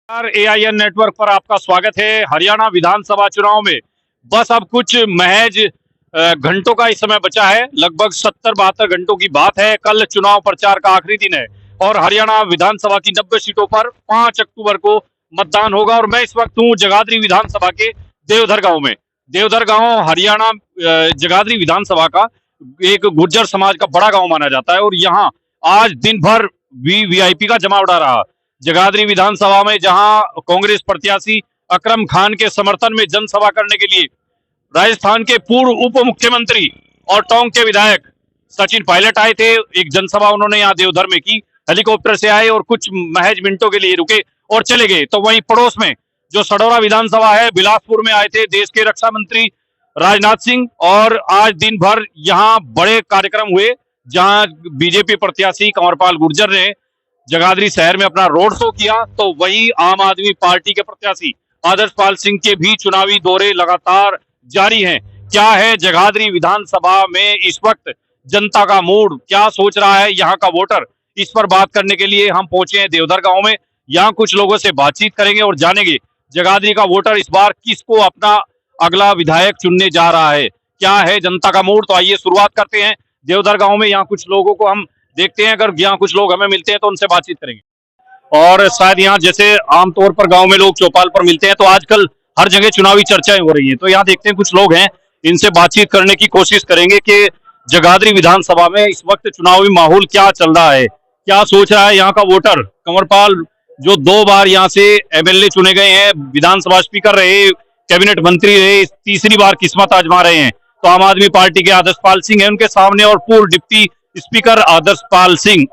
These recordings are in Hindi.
AIN नेटवर्क पर आपका स्वागत है। हरियाणा विधानसभा चुनाव में बस अब कुछ महज घंटों का इस समय बचा है। लगभग 70-72 घंटों की बात है। कल चुनाव प्रचार का आखिरी दिन है और हरियाणा विधानसभा की 90 सीटों पर 5 अक्टूबर को मतदान होगा। और मैं इस वक्त हूँ जगाधरी विधानसभा के देवधर गांव में। देवधर गांव हरियाणा जगाधरी विधानसभा का एक गुर्जर समाज का बड़ा गांव माना जाता है और यहाँ आज दिन भर VIP का जमावड़ा रहा। जगाधरी विधानसभा में जहां कांग्रेस प्रत्याशी अकरम खान के समर्थन में जनसभा करने के लिए राजस्थान के पूर्व उप मुख्यमंत्री और टोंक के विधायक सचिन पायलट आए थे। एक जनसभा उन्होंने यहाँ देवधर में की। हेलीकॉप्टर से आए और कुछ महज मिनटों के लिए रुके और चले गए। तो वहीं पड़ोस में जो सडौरा विधानसभा है, बिलासपुर में आए थे देश के रक्षा मंत्री राजनाथ सिंह और आज दिन भर यहाँ बड़े कार्यक्रम हुए जहां बीजेपी प्रत्याशी कंवरपाल गुर्जर ने जगाधरी शहर में अपना रोड शो किया। तो वहीं आम आदमी पार्टी के प्रत्याशी आदर्शपाल सिंह के भी चुनावी दौरे लगातार जारी हैं। क्या है जगाधरी विधानसभा में इस वक्त जनता का मूड, क्या सोच रहा है यहाँ का वोटर, इस पर बात करने के लिए हम पहुंचे हैं देवधर गांव में। यहाँ कुछ लोगों से बातचीत करेंगे और जानेंगे जगाधरी का वोटर इस बार किसको अपना अगला विधायक चुनने जा रहा है, क्या है जनता का मूड। तो आइए शुरुआत करते हैं देवधर गांव में। यहाँ कुछ लोगों को हम देखते हैं, अगर यहाँ कुछ लोग हमें मिलते हैं तो उनसे बातचीत करेंगे। और शायद यहाँ जैसे आमतौर पर गांव में लोग चौपाल पर मिलते हैं तो आजकल हर जगह चुनावी चर्चाएं हो रही हैं। तो यहाँ देखते हैं कुछ लोग हैं, इनसे बातचीत करने की कोशिश करेंगे कि जगाधरी विधानसभा में इस वक्त चुनावी माहौल क्या चल रहा है, क्या सोच रहा है यहाँ का वोटर। कंवरपाल जो 2 बार यहाँ से MLA चुने गए हैं, विधानसभा स्पीकर रहे, कैबिनेट मंत्री रहे, तीसरी बार किस्मत आजमा रहे हैं। तो आम आदमी पार्टी के आदर्शपाल सिंह है उनके सामने और पूर्व डिप्टी स्पीकर आदर्शपाल सिंह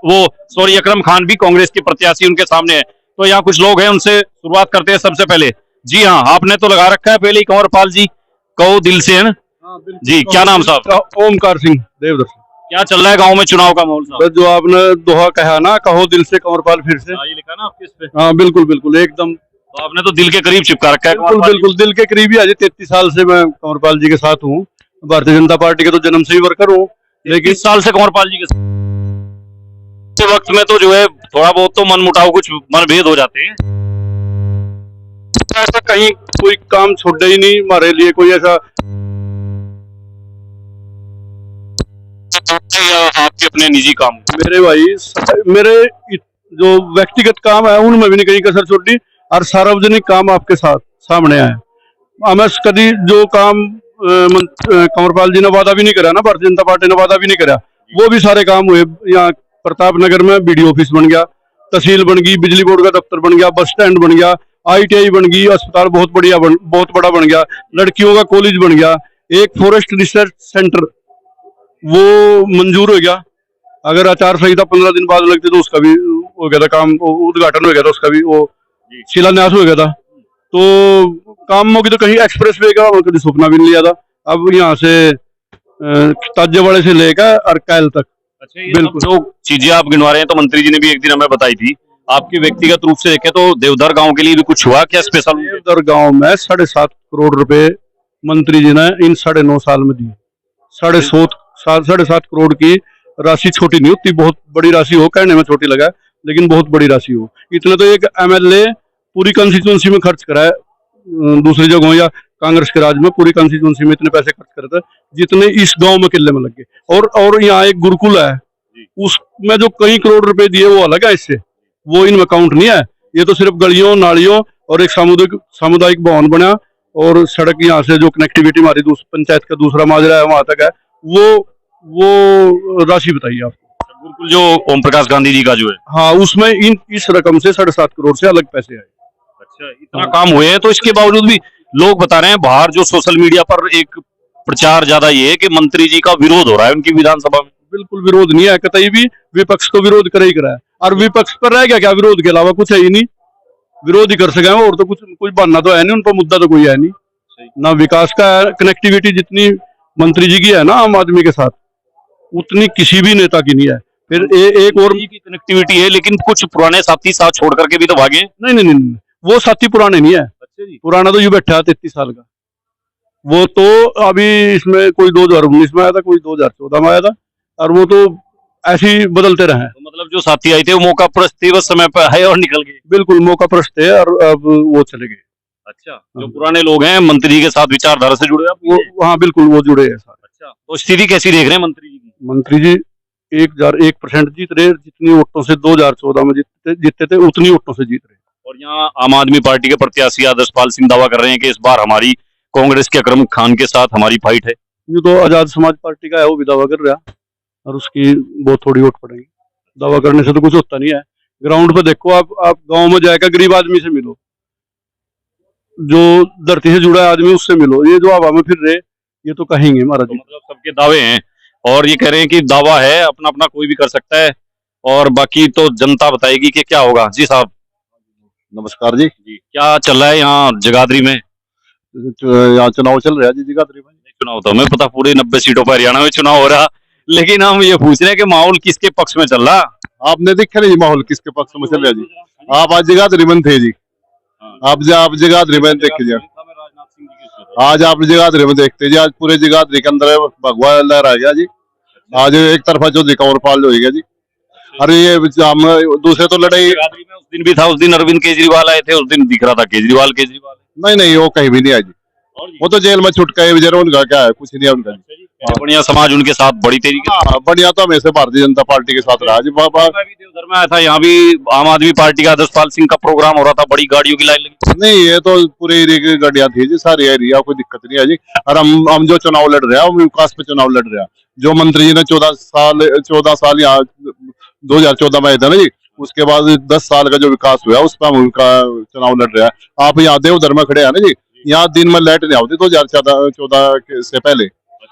अकरम खान भी कांग्रेस के प्रत्याशी उनके सामने है। तो यहाँ कुछ लोग हैं, उनसे शुरुआत करते हैं। सबसे पहले जी हाँ, आपने तो लगा रखा है पहले ही कंवरपाल जी, कहो दिल से, है ना जी। क्या नाम साहब? ओमकार सिंह देवधर से। क्या चल रहा है गांव में चुनाव का माहौल साहब? जो आपने दोहा कहा ना, कहो दिल से कंवरपाल फिर से, ये लिखा ना आपके इस पे? हाँ बिल्कुल बिल्कुल एकदम। तो आपने तो दिल के करीब चिपका रखा है। बिल्कुल बिल्कुल दिल के करीब ही। आज 33 साल से मैं कंवरपाल जी के साथ हूँ। भारतीय जनता पार्टी के तो जन्म से ही वर्कर हूँ, लेकिन इस साल से कंवरपाल जी के वक्त में तो जो है थोड़ा बहुत तो मन मुटाव, कुछ मनभेद हो जाते हैं। ऐसा कहीं कोई काम छोड़े ही नहीं हमारे लिए, कोई ऐसा आपके अपने निजी काम? मेरे भाई, मेरे जो व्यक्तिगत काम है उनमें भी नहीं कहीं कसर छोड़ी और सार्वजनिक काम आपके साथ सामने आए। हमें कभी जो काम कंवरपाल जी ने वादा भी नहीं करा ना, भारतीय जनता पार्टी ने वादा भी नहीं करा, वो भी सारे काम हुए। यहाँ प्रताप नगर में BDO ऑफिस बन गया, तहसील बन गई, बिजली बोर्ड का दफ्तर बन गया, बस स्टैंड बन गया, ITI बन गई, अस्पताल बहुत बड़ा बन गया, लड़कियों का कॉलेज बन गया, एक फॉरेस्ट रिसर्च सेंटर वो मंजूर हो गया। अगर आचार संहिता 15 दिन बाद लगती तो उसका भी हो गया था काम, उद्घाटन हो गया था, उसका भी वो शिलान्यास हो गया था। तो कामों की तो कहीं एक्सप्रेस वे का कभी सपना भी नहीं लिया था। अब यहाँ से ताजेवाड़े से लेकर अरकायल तक। अच्छा, ये बिल्कुल जो चीजें आप गिनवा रहे हैं तो मंत्री जी ने भी एक दिन हमें बताई थी। आपकी व्यक्तिगत रूप से देखें तो देवधर गांव के लिए भी कुछ हुआ क्या स्पेशल? देवधर गांव में 7.5 करोड़ रुपए मंत्री जी ने इन 9.5 साल में दिए। 7.5 करोड़ की राशि छोटी नहीं होती, बहुत बड़ी राशि हो, कहने में छोटी लगा लेकिन बहुत बड़ी राशि हो। इतने तो एक MLA पूरी कंस्टिट्यूंसी में खर्च करा है, दूसरी जगहों या कांग्रेस के राज में पूरी कंस्टिट्यूंसी में इतने पैसे खर्च करे थे जितने इस गांव में किले में लग गए। और यहाँ एक गुरुकुल है, उसमें जो कई करोड़ रुपए दिए वो अलग है, इससे वो इनमें काउंट नहीं है। ये तो सिर्फ गलियों नालियों और एक सामुदायिक भवन बना और सड़क यहाँ से जो कनेक्टिविटी हमारी पंचायत का दूसरा माजरा है वहां तक है, वो राशि बताइए आपको। गुरुकुल जो ओम प्रकाश गांधी जी का जो है, हाँ, उसमें इस रकम से 7.5 करोड़ से अलग पैसे आए। अच्छा, इतना काम हुए हैं। तो इसके बावजूद भी लोग बता रहे हैं बाहर जो सोशल मीडिया पर एक प्रचार ज्यादा ये है कि मंत्री जी का विरोध हो रहा है उनकी विधानसभा में। बिल्कुल विरोध नहीं है कतई भी, विपक्ष तो विरोध कर ही करा है और विपक्ष पर रह गया क्या? विरोध के अलावा कुछ है ही नहीं। विरोध ही कर सके और तो कुछ बनना तो है नहीं, उन पर मुद्दा तो कोई है नहीं ना। विकास का कनेक्टिविटी जितनी मंत्री जी की है ना आम आदमी के साथ, उतनी किसी भी नेता की नहीं है। फिर एक और की कनेक्टिविटी है, लेकिन कुछ पुराने साथी साथ छोड़ करके भी तो भागे। नहीं, वो साथी पुराने नहीं है। पुराना तो यू बैठा है 33 साल का, वो तो अभी इसमें कोई 2019 में आया था, कोई 2014 में आया था, और वो तो ऐसे ही बदलते रहे। तो मतलब जो साथी आए थे वो मौका प्रस्त थे, बस समय पर आए और निकल गए। बिल्कुल मौका प्रश्न थे और अब वो चले गए। अच्छा, जो पुराने लोग हैं मंत्री जी के साथ विचारधारा से जुड़े आप वो हाँ बिल्कुल वो जुड़े हैं सारे। अच्छा, तो स्थिति कैसी देख रहे हैं मंत्री जी की? मंत्री जी 1001% जीत रहे, जितनी वोटों से 2014 में जीते थे उतनी वोटों से जीत रहे। और यहाँ आम आदमी पार्टी के प्रत्याशी आदर्शपाल सिंह दावा कर रहे हैं कि इस बार हमारी कांग्रेस के अकरम खान के साथ हमारी फाइट है। ये तो आजाद समाज पार्टी का है, वो भी दावा कर रहा और उसकी बहुत थोड़ी वोट पड़ेगी। दावा करने से तो कुछ होता नहीं है। ग्राउंड पे देखो, आप गांव में जाकर गरीब आदमी से मिलो, जो धरती से जुड़ा है आदमी उससे मिलो। ये जो हवा में फिर रहे ये तो कहेंगे महाराज तो जी। मतलब सबके दावे हैं और ये कह रहे हैं कि दावा है, अपना अपना कोई भी कर सकता है और बाकी तो जनता बताएगी कि क्या होगा। जी साहब नमस्कार जी। क्या चल रहा है यहाँ जगाधरी में? यहाँ चुनाव चल रहा है जी जगाधरी में। चुनाव तो हमें पता, पूरे 90 सीटों पर हरियाणा में चुनाव हो रहा, लेकिन हम ये पूछ रहे हैं कि माहौल किसके पक्ष में चल रहा? आपने देखा नहीं जी माहौल किसके पक्ष में चल रहा है जी? आप आज जगाधरी में थे जी, आप जगाधरी में देख लीजिए। आज आप जगाधरी में देखते जी, आज पूरे जगाधरी के अंदर भगवा लहरा गया जी। आज एक तरफा चौधरी कंवरपाल हो गया जी। अरे ये हम दूसरे तो लड़ाई जगाधरी में उस दिन भी था, उस दिन अरविंद केजरीवाल आए थे, उस दिन दिख रहा था केजरीवाल केजरीवाल। नहीं नहीं वो कहीं भी नहीं आई जी। वो तो जेल में छुट गए बेचारे, उनका क्या है, कुछ नहीं है उनका जी। बढ़िया समाज उनके साथ बड़ी तरीके हाँ बढ़िया, तो हमेशा भारतीय जनता पार्टी के साथ रहा जी। बाबा मैं भी देवघर में आया था, यहाँ भी आम आदमी पार्टी का आदर्शपाल सिंह का प्रोग्राम हो रहा था, बड़ी गाड़ियों की लाइन लगी। नहीं ये तो पूरे एरिया की गाड़ियां थी जी, सारी एरिया कोई दिक्कत नहीं है जी। और हम जो चुनाव लड़ रहे हैं हम विकास पे चुनाव लड़ रहे हैं। जो मंत्री जी ने 14 साल यहाँ 2014 में आए थे ना जी, उसके बाद 10 साल का जो विकास हुआ उस पर हम उनका चुनाव लड़ रहे हैं। आप यहाँ देवधर में खड़े हैं ना जी, यहाँ दिन में लाइट नहीं आती 2014 से पहले।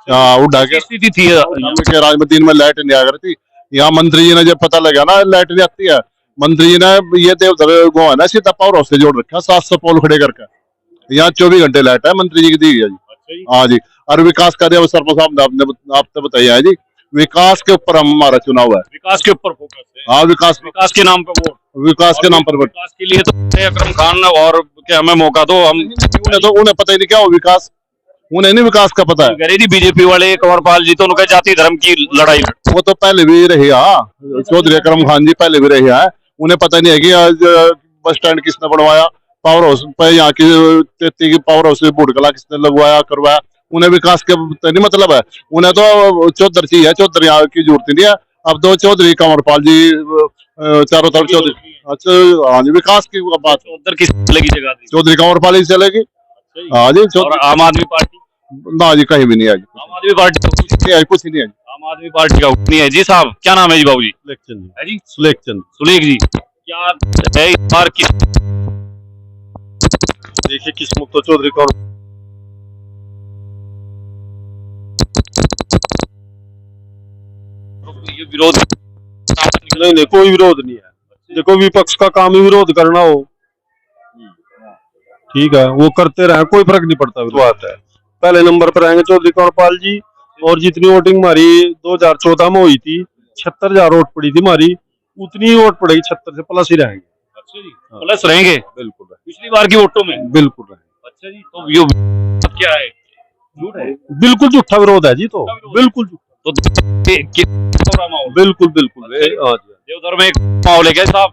उड़ा के स्थिति थी के राज में दिन में लाइट नहीं आ रही थी। यहाँ मंत्री जी ने जब पता लगा ना लाइट नहीं आती है, मंत्री जी ने ये देवधर गाँव है ना सीधा पावर हाउस से जोड़ रखा है 700 पोल खड़े करके। यहाँ 24 घंटे लाइट है मंत्री जी की दी है जी। हाँ जी, और विकास कार्य सरपंच साहब ने आपने बताया है जी, विकास के ऊपर हमारा चुनाव है। विकास के ऊपर फोकस है। हाँ विकास विकास के नाम पर वोट, विकास के नाम पर वोट। विकास के लिए तो अकरम खान और क्या हमें मौका दो, हम उन्हें पता ही नहीं क्या हो विकास, उन्हें नहीं विकास का पता है। कह बीजेपी वाले कंवरपाल जी तो उनका जाति धर्म की लड़ाई। वो तो पहले भी रही है, चौधरी अकरम खान जी पहले भी रहे हैं। उन्हें पता नहीं है कि आज बस स्टैंड किसने बनवाया, पावर हाउस पे यहाँ की 33 की पावर हाउस बुढ़कला किसने लगवाया करवाया। उन्हें विकास के नहीं मतलब है, उन्हें तो चौधरी चाहिए, चौधरी यहाँ की जरूरत नहीं है। अब तो चौधरी कंवरपाल जी चारों तरफ चौधरी। अच्छा हाँ जी, विकास की बात उधर किस चलेगी जगह? चौधरी कंवरपाल ही चलेगी। हाँ जी, और आम आदमी पार्टी? ना जी कहीं भी नहीं है जी। आम आदमी पार्टी तो कुछ नहीं है। आम आदमी पार्टी का नहीं है। जी साहब क्या नाम है जी? बाबू जी है जी सुलेख चंद। सुलेख जी, क्या है इस बार किस? देखिए किस्मत तो चौधरी कौन ये विरोध नहीं, कोई विरोध नहीं है। देखो विपक्ष का काम ही विरोध करना हो, ठीक है वो करते रहे, कोई फर्क नहीं पड़ता। बात है पहले नंबर पर आएंगे चौधरी कंवरपाल जी। और जितनी वोटिंग हमारी 2014 में हुई थी 76,000 वोट पड़ी थी हमारी, उतनी ही वोट पड़ेगी 76 से प्लस ही रहेंगे। अच्छा जी, प्लस रहेंगे बिल्कुल पिछली बार की वोटों में? बिल्कुल रहेंगे। अच्छा जी, तो ये क्या है? झूठ है? बिल्कुल झूठा विरोध है जी, तो बिल्कुल तो बिल्कुल बिल्कुल देवधर में एक माहौल है क्या साहब?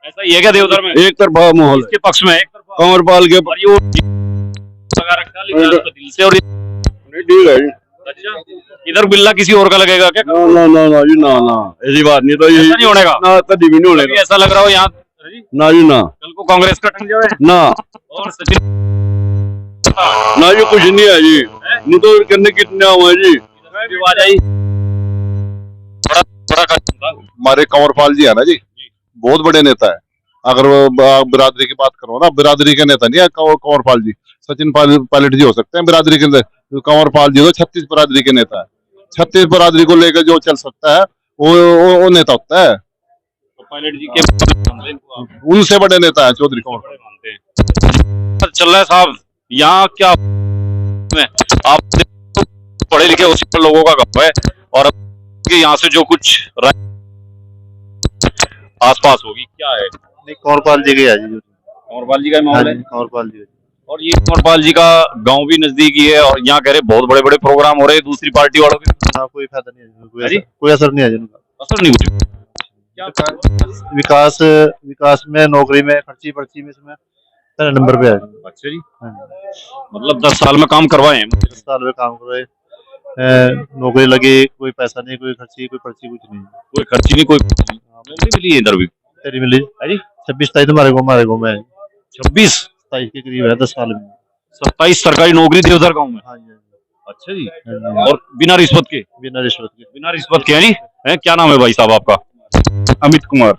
ऐसा ही है क्या देवधर में? एक तरफा माहौल इसके पक्ष में एक तरफा कंवरपाल के और ये लगा रखा लेकिन दिल से। और ठीक है। अच्छा, इधर बिल्ला किसी और का लगेगा क्या? ना ना ना ना जी, ना ना ऐसी बात नहीं। तो ये नहीं होने का ना, कभी भी नहीं होने का। ऐसा लग रहा हो यहाँ ना जी ना, कल को कांग्रेस का टंग जाए ना और सचिन ना जी, कुछ नहीं है जी। नहीं तो करने कितने हुए जी, विवाद आई बड़ा बड़ा हमारे कंवरपाल जी है ना जी, बहुत बड़े नेता है। अगर वो बिरादरी की बात करो ना, बिरादरी के नेता नहीं है कंवरपाल जी। सचिन पायलट जी हो सकते हैं बिरादरी के, कंवरपाल जी तो 36 बिरादरी के नेता है। 36 बिरादरी को लेकर जो चल सकता है वो नेता होता है। पायलट जी के उनसे बड़े नेता है चौधरी कंवरपाल। मानते हैं चल रहा है साहब। यहाँ क्या आप पढ़े लिखे उसी लोगों का गाँव है और यहाँ से जो कुछ आसपास होगी क्या है? नहीं कंवरपाल जी का है जी। कंवरपाल जी का माहौल है। कंवरपाल जी और ये कंवरपाल जी का गांव भी नजदीक ही है और यहाँ कह रहे बहुत बड़े बड़े प्रोग्राम हो रहे हैं दूसरी पार्टी वालों के। कोई फायदा नहीं है, कोई असर नहीं है जिनका। असर नहीं हुआ क्या? विकास विकास में, नौकरी में, खर्ची पर्ची में इसमें पहले नंबर पे है। अच्छा जी, हाँ, मतलब 10 साल में काम करवाए हैं। 10 साल में काम कर रहे, नौकरी लगी, कोई पैसा नहीं, कोई खर्ची, कोई पर्ची, कुछ नहीं। कोई खर्ची नहीं, कोई नौकरी मिली है इधर भी। तेरी मिली है जी, 26-27 हमारे गाँव में है। 26 27 के करीब है 10 साल में। 27 सरकारी नौकरी थी उधर गाँव में। हाँ जी, अच्छा जी, हाँ जी। और बिना रिश्वत के? बिना रिश्वत के। बिना रिश्वत के है जी। है, क्या नाम है भाई साहब आपका? अमित कुमार।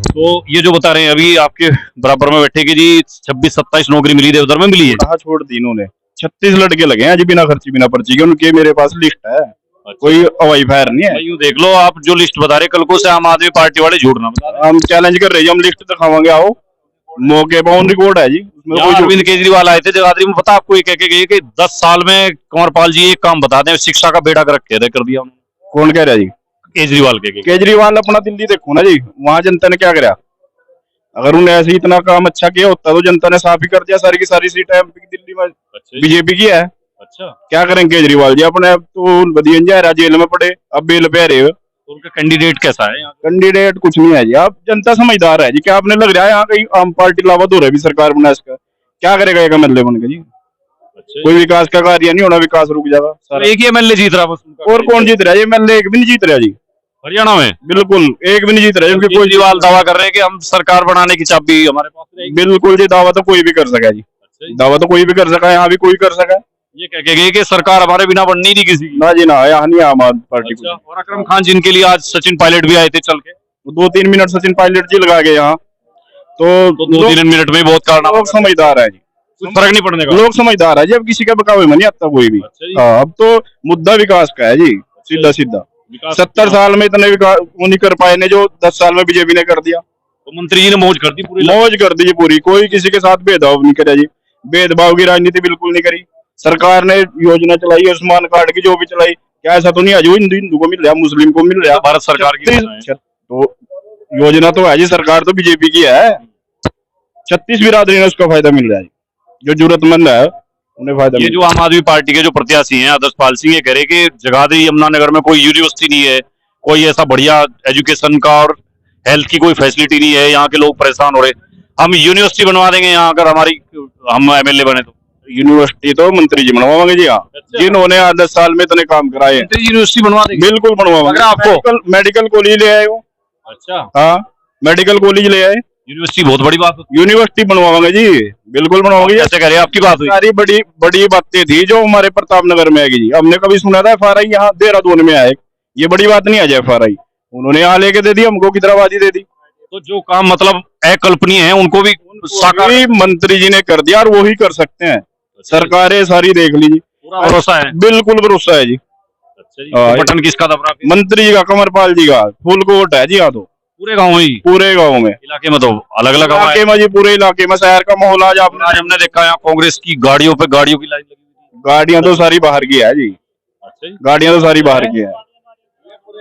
तो ये जो बता रहे हैं अभी आपके बराबर में बैठे कि जी 26-27 नौकरी मिली थी उधर में मिली है। कहाँ छोड़ दी इन्होंने, 36 लड़के लगे हैं आज बिना खर्ची बिना पर्ची के, उनके मेरे पास लिस्ट है, कोई हवाई फायर नहीं है। भाई यूं देख लो, आप जो लिस्ट बता रहे कल को से आम आदमी पार्टी वाले झूठ ना बता दें। हम चैलेंज कर रहे हैं, हम लिस्ट दिखावांगे, आओ मौके पर ऑन रिकॉर्ड है जी, उसमें यहाँ कोई अरविंद केजरीवाल आए थे जगाधरी में, पता आपको, ये कह के गए कि 10 साल में कंवरपाल जी एक काम बता दें, शिक्षा का बेड़ा गर्क कर दिया उन्होंने। कौन कह रहा है जी? केजरीवाल के केजरीवाल अपना दिल्ली देखो ना जी, वहां जनता ने क्या करा। अगर उन्हें ऐसे ही इतना काम अच्छा किया होता तो जनता ने साफ ही कर दिया, सारी की सारी सीटें एमपी की दिल्ली में अच्छा जी, बीजेपी की है। अच्छा, क्या करेंगे केजरीवाल जी, अपने अब तो बदियन जा रहा, जेल में पड़े, अब बेल पे आ रहे हो। तो उनका कैंडिडेट कैसा है यहाँ? कैंडिडेट कुछ नहीं है जी, आप जनता समझदार है जी। क्या आपने लग रहा है यहाँ कहीं आम पार्टी लावा तो रहे भी सरकार बना, इसका क्या करेगा एक एमएलए बन के जी? अच्छा, कोई विकास का कार्य नहीं होना, विकास रुक जाएगा तो सारा। एक ही एमएलए जीत रहा बस उनका। और कौन जीत रहा है? एमएलए एक भी नहीं जीत रहा जी, हरियाणा में बिल्कुल एक भी नहीं जीत रहा है, क्योंकि कोई केजरीवाल दावा कर रहे हैं कि हम सरकार बनाने की चाबी हमारे पास रहेगी। बिल्कुल जी, दावा तो कोई भी कर सका है जी, अच्छा जी, दावा तो कोई भी कर सका है, यहाँ भी कोई कर सका है। ये कह के गए कि सरकार हमारे बिना बननी नहीं किसी की। ना जी ना, यहाँ नहीं आम आदमी पार्टी अच्छा, और अकरम खान जिनके लिए आज सचिन पायलट भी आए थे चल के, को 2-3 मिनट सचिन पायलट जी लगा गए यहाँ, तो तो 2-3 मिनट में बहुत कारनामा लोग समझदार है जी, कुछ फर्क नहीं पड़ने का। लोग समझदार है जी, अब किसी का बकावे में नहीं आता कोई भी। अच्छा जी, हाँ, अब तो मुद्दा विकास का है जी, सीधा सीधा। विकास 70 साल में इतने विकास वो नहीं कर पाए ने जो 10 साल में बीजेपी ने कर दिया। तो मंत्री जी ने मौज कर दी पूरी। मौज कर दी जी पूरी, कोई किसी के साथ भेदभाव नहीं करा जी, भेदभाव की राजनीति बिल्कुल नहीं करी। सरकार ने योजना चलाई, आयुष्मान कार्ड की जो भी चलाई, क्या ऐसा तो नहीं है जो हिंदू हिंदू को मिल रहा, मुस्लिम को मिल रहा? भारत सरकार की योजना है। तो योजना तो है जी, सरकार तो बीजेपी की है, 36 बिरादरी ने उसका फायदा मिल रहा है, जो जरूरतमंद है उन्हें फायदा ये मिल जो आम आदमी पार्टी के जो प्रत्याशी हैं आदर्श पाल सिंह, ये कह रहे कि जगाधरी यमुनानगर में कोई यूनिवर्सिटी नहीं है, कोई ऐसा बढ़िया एजुकेशन का और हेल्थ की कोई फैसिलिटी नहीं है, यहाँ के लोग परेशान हो रहे, हम यूनिवर्सिटी बनवा देंगे यहाँ अगर हम एमएलए बने तो। यूनिवर्सिटी तो मंत्री जी बनवाएंगे जी, हाँ जिन्होंने 10 साल में इतने काम कराए हैं, यूनिवर्सिटी बनवा देंगे बिल्कुल बनवाएंगे। अगर आपको मेडिकल कॉलेज ले आए हो, अच्छा, हाँ मेडिकल कॉलेज ले आए, यूनिवर्सिटी बहुत बड़ी बात होती यूनिवर्सिटी बनवाएंगे जी, बिल्कुल है। बनवाएंगे। कैसे कह रहे हैं, आपकी बात हुई? सारी बड़ी बड़ी बातें थी जो हमारे प्रताप नगर में आएगी जी, हमने कभी सुना था एफआरआई यहाँ देहरादून में आए, ये बड़ी बात नहीं है एफआरआई, उन्होंने यहाँ लेके दे दी, हमको किधराबाजी दे दी। तो जो काम मतलब अकल्पनीय है उनको भी साकार साकारी मंत्री जी ने कर दिया और वो ही कर सकते हैं, सरकारें सारी देख लीजिए, पूरा भरोसा है। बिल्कुल भरोसा है जी। अच्छा जी, हाँ, तो बटन किसका दब रहा है? मंत्री जी का, कंवरपाल जी का फुल कोट है जी यहाँ तो, पूरे गांव में ही, पूरे गाँव में, इलाके में तो अलग अलग इलाके में जी, पूरे इलाके में शहर का माहौल आज आपने, आज हमने देखा यहाँ कांग्रेस की गाड़ियों पे गाड़ियों की लाइन लगी हुई थी। गाड़ियां तो सारी बाहर की है जी, अच्छा जी, गाड़ियां तो सारी बाहर की है।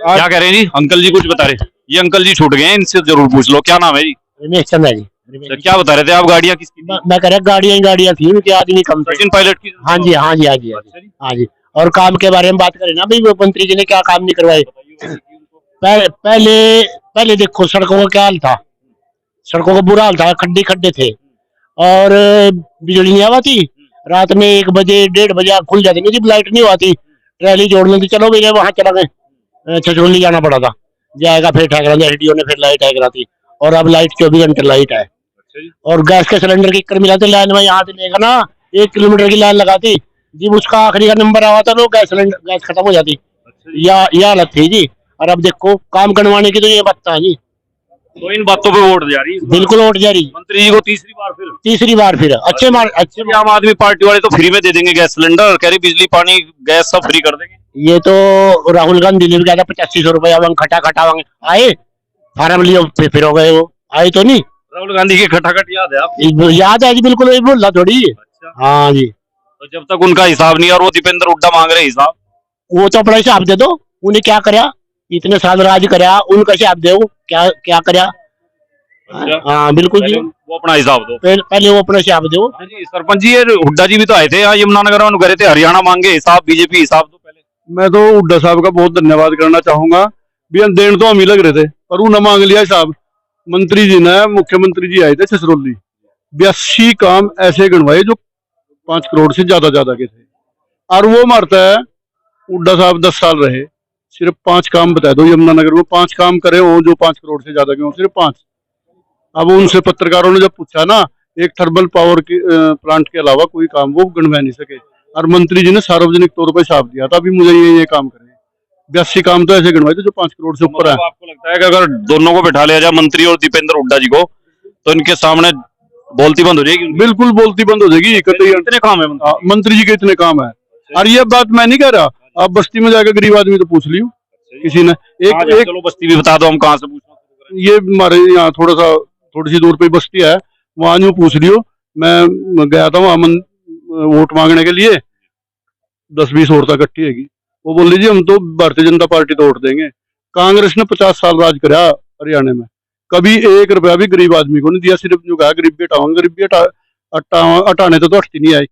क्या कह रहे हैं जी? अंकल जी कुछ बता रहे, ये अंकल जी छूट गए हैं, इनसे जरूर पूछ लो। क्या नाम है जी? रमेश चंद्र जी। तो क्या बता रहे थे आप, गाड़ियां किसकी थी? मैं कह रहा गाड़ियां ही गाड़ियां थी, उनके आदमी कम थे। सचिन पायलट की? हाँ जी, हाँ जी, हाँ जी, हाँ जी, अच्छा जी, हाँ जी। और काम के बारे में बात करें ना भाई, वो मंत्री जी ने क्या काम नहीं करवाए। बताइए उनको। पहले पहले देखो सड़कों का क्या हाल था, सड़कों का बुरा हाल था, खड्डे खड्डे थे, और बिजली नहीं आती, रात में 1 बजे 1:30 बजे खुल जाती नहीं जब लाइट नहीं आती, ट्रैली जोड़ने की चलो भैया वहां चला गए, छछोली जाना पड़ा था, जाएगा फिर ठहरा दिया एसडीओ ने, फिर लाइट है कराती, और अब लाइट 24 घंटे लाइट है। अच्छा जी, और गैस के सिलेंडर की कर मिलाते लाइन में, यहाँ से लेगा ना 1 किलोमीटर की लाइन लगाती, जब उसका आखिरी का नंबर आवा था तो गैस खत्म हो जाती, अच्छा जी। या हालत थी जी। और अब देखो काम करवाने की तो ये बात है जी, तो इन बातों पे वोट जा रही है इस बार। बिल्कुल वोट जारी, मंत्री जी को तीसरी बार फिर। अच्छे मार अच्छे जब आम आदमी पार्टी वाले तो फ्री में दे देंगे गैस सिलेंडर, कह रही बिजली पानी गैस सब फ्री कर देंगे। ये तो राहुल गांधी ने भी कहा था 8500 रुपया खटा खटावांगे, आए फार्म लियो फिर हो गए, वो आए तो नहीं। राहुल गांधी की खटाखट याद है आपको? याद है जी, बिल्कुल वही बोल रहा थोड़ी। अच्छा, हाँ जी, तो जब तक उनका हिसाब नहीं, और वो दीपेंद्र हुड्डा मांग रहे हिसाब, वो तो अपना हिसाब दे दो, उन्हें क्या करया, इतने साल राज करया, उनका हिसाब दे, क्या क्या करया। अच्छा, हाँ बिल्कुल जी, वो अपना हिसाब दो। पहले वो अपना हिसाब दो। हाँ जी, सरपंच जी ये हुड्डा जी भी तो आए थे यहाँ यमुनानगर में, गए थे हरियाणा मांगे हिसाब, बीजेपी हिसाब दो पहले। मैं तो हुड्डा साहब का बहुत धन्यवाद करना चाहूंगा, भी हम देन तो हम ही लग रहे थे, पर उन्हें मांग लिया हिसाब। मंत्री जी ने, मुख्यमंत्री जी आए थे छछरौली, 82 काम ऐसे गिनवाए जो 5 करोड़ से ज्यादा के थे। और वो मारता है, हुड्डा साहब 10 साल रहे, सिर्फ 5 काम बता दो यमुनानगर में 5 काम करे हो जो 5 करोड़ से ज्यादा के हो, सिर्फ 5। अब उनसे पत्रकारों ने जब पूछा ना, एक थर्मल पावर के प्लांट के अलावा कोई काम वो गिनवा नहीं सके, और मंत्री जी ने सार्वजनिक तौर पर हिसाब दिया था, अभी मुझे ये काम करें। 82 काम तो ऐसे गिनवाए थे जो 5 करोड़ से ऊपर है। मतलब आपको लगता है कि अगर दोनों को बैठा लिया जाए, मंत्री और दीपेंद्र हुड्डा जी को, तो इनके सामने बोलती बंद हो जाएगी? बिल्कुल बोलती बंद हो जाएगी। कितने काम है मंत्री जी के इतने काम है, और ये बात मैं नहीं कह रहा, आप बस्ती में जाकर गरीब आदमी तो पूछ लियो किसी ने। एक चलो बस्ती भी बता दो, हम कहाँ से पूछना? ये हमारे यहाँ थोड़ी सी दूर पे बस्ती है, वहां जो पूछ लियो। मैं गया था वहां वोट मांगने के लिए, 10-20 औरतें इकट्ठी हैगी, वो बोल लीजिए हम तो भारतीय जनता पार्टी तो वोट देंगे। कांग्रेस ने 50 साल राज करा हरियाणा में, कभी 1 रुपया भी गरीब आदमी को नहीं दिया, सिर्फ जो कहा गरीबी हटाओगे, गरीबी हटाने तो हटती नहीं आई।